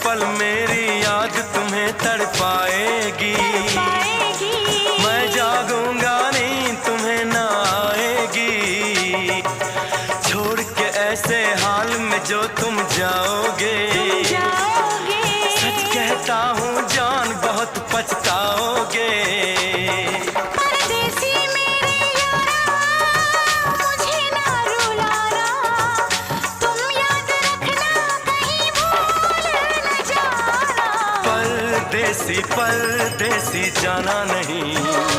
पल मेरी याद तुम्हें तड़पाएगी। मैं जागूंगा नींद तुम्हें ना आएगी। छोड़ के ऐसे हाल में जो तुम जाओगे, सच कहता हूँ जान बहुत पछताओगे। परदेसी मेरे यारा, मुझे ना रुलाना, तुम याद रखना कहीं भूल न जाना। परदेसी परदेसी जाना नहीं।